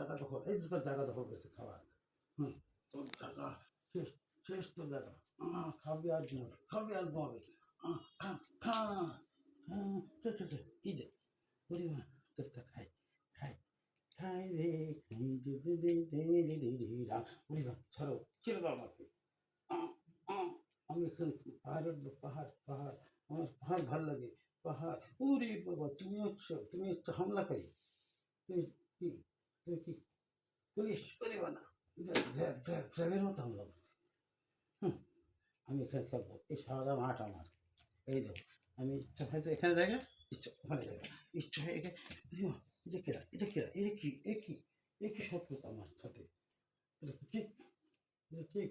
জায়গা দখল, এই যে তোর জায়গা দখল করেছে খাবার। হুম, তোর জায়গা শেষ, শেষ তোর জায়গা। খাবি আর ঘুমাবি, খাবি আর ঘুমাবি। খা খা, চল চল চল, এই যে ওরে মা, তোর তা খাই খাই খাই রে খাই রে রে রে রে রে রে রে রা। ওরে মা, ছাড়ো, ছেড়ে দাও আমাকে। আহ, আহ, আমি এখন পাহাড়ের লোক, পাহাড় পাহাড়, আমার পাহাড় ভাল লাগে, পাহাড়। ওরে বাবা, তুমি হচ্ছে হামলাকারী। তুমি কি, তুমি কি পুলিশ করিবে না, ড্রাইভের মতো হামলা করছে। হুম, আমি এখানে থাকবো, এই সারা মাঠ আমার। এই দেখো, আমি ইচ্ছা হয়তো এখানে জায়গা, ইচ্ছা ওখানে জায়গা, ইচ্ছা হয়ে এখানে। এটা কেরা, এটা কেরা, এটা কি, এ কি, এ কি শত্রুতা আমার সাথে? এটা কি ঠিক, এটা ঠিক?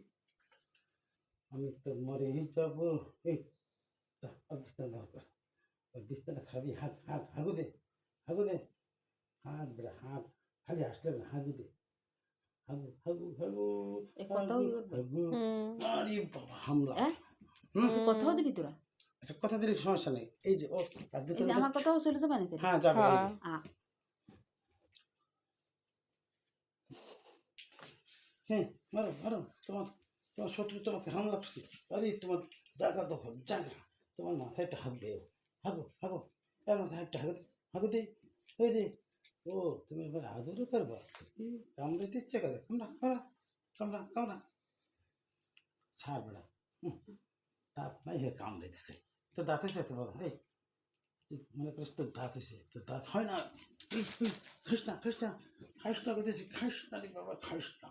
আমি তো মরেই যাবো। এই বিস্তার দরকার, ওই বিস্তারটা খাবি, হাঁক হাঁক, হাগু দে, হাগু দে, হাঁক বেড়া হাঁক, খালি আসলে না, হাগু দে, হাগু হাগু হাগু এ কথাও হাগু ই করবে। হাগু। আরে বাবা, হামলা। তুই কথাও দিবি তোরা? আচ্ছা, কথা দিলে সমস্যা নেই। এই যে ও কার্য এই যে আমার কথাও চলে যাবে না? হ্যাঁ যাবে, এই যে। হ্যাঁ, মারো মারো, তোমার তোমার শত্রু তোমাকে হামলা করছে। আরে তোমার জায়গা দখল, জায়গা, তোমার মাথায় একটা হাঁক দেও, হাগো হাগো, তার মাথায় একটা হাগো, হাগো দে। এই যে, ও তুমি এবার আদরও করবা, কি কামড়াইতে ইচ্ছে করে, কামড়া কামড়া কামড়া কামড়া, ছাড় বেড়া। দাঁত নাই হয়ে কামড়াইতেছে, তো দাঁত হয়েছে তো বলো, এই তুই মনে করিস তোর দাঁত হয়েছে, তোর দাঁত হয় না। খাইস না খাইস না, খাইস না করতেছি, খাইস না রে বাবা, খাইস না,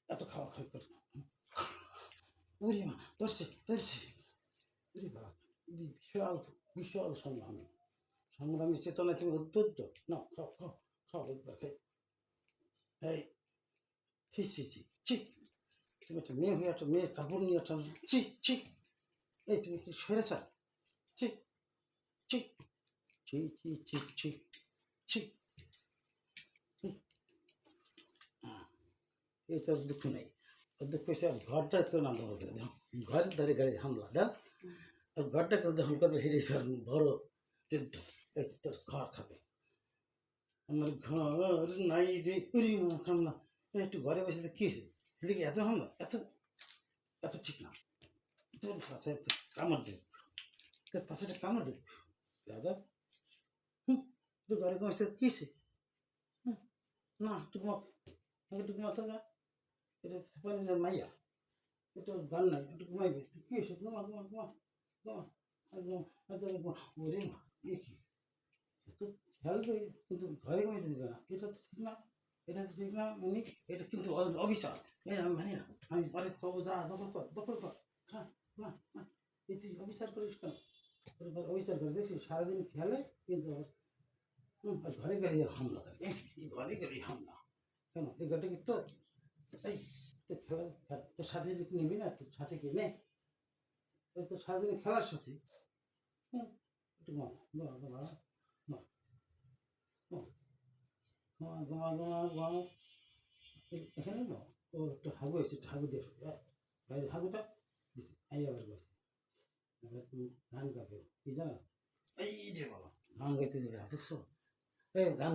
এত খাওয়া খাই কর। উরি মা, ধরছে ধরছে, উরি বাবা, বিশাল বিশাল সংগ্রামী, সংগ্রামী চেতনা, তুমি উদ্বুদ্ধ। না, খাও খাও খাও, একবার খাই। এই ছি ছি ছি ছি, তুমি একটা মেয়ে হয়ে একটা মেয়ের কাপড় নিয়ে একটা, ছি ছি, এই তুমি কি সেরেছা? ছি ছি ছি ছি ছি ছি ছি। এই তোর দুঃখ নেই, ওর দুঃখ হয়েছে আর ঘরটা কেউ না দখল করে দাও, ঘরের ধারে গাড়ি হামলা দাও, আর ঘরটা কেউ দখল করবে, হেরে বড় যুদ্ধ। এই তোর ঘর খাবে, আমার ঘর নাই রে, উরি মা কামলা। একটু ঘরে বসে কি হয়েছে, এদিকে এত হামলা, এত এত ঠিক না। তোর পাশে কামড় দেবে, তোর পাশেটা কামড় দেবে দাদা। হুম, তুই ঘরে কমেছে কি হয়েছে? না টুকমা, আমাকে টুকমা তো না, এটা মাইয়া, এটা গান নাই, একটু ঘুমাইবে, কি হয়েছে, ঘুমা ঘুমা ঘুমা ঘুমা, আর ঘুমা, ওরে মা, এ কি, এত খেয়াল করে কিন্তু ঘরে ঘুমাইতে দেবে না, এটা তো ঠিক না, এটা তো ঠিক না, মানে এটা কিন্তু অবিচার। এই আমি মানি না, আমি পরে খাবো, যা দখল কর, দখল কর, খা, মা মা, এই তুই অবিচার করিস কেন? অবিচার করে দেখছিস সারাদিন খেলে, কিন্তু আর ঘরে গেলে হামলা করে, এই ঘরে গেলেই হামলা কেন? এই ঘরটা কি তোর? এই তো খেলা, তোর সাথে যদি নিবি না, তোর সাথে কি নে, ওই তো সারাদিন খেলার সাথে। হুম, একটু ঘুমা ঘুমা ঘুমা ঘুমা ঘুমা ঘুমা ঘুমা ঘুমা, এখানে না, ও একটু হাগু এসে, একটু হাগু দিয়ে বাইরে হাগুটা দিছে, এই আবার বসে, এবার তুমি গান গাবে, কি জানো, এই যে বাবা গান গাইতে দেবে না, দেখছো? এই গান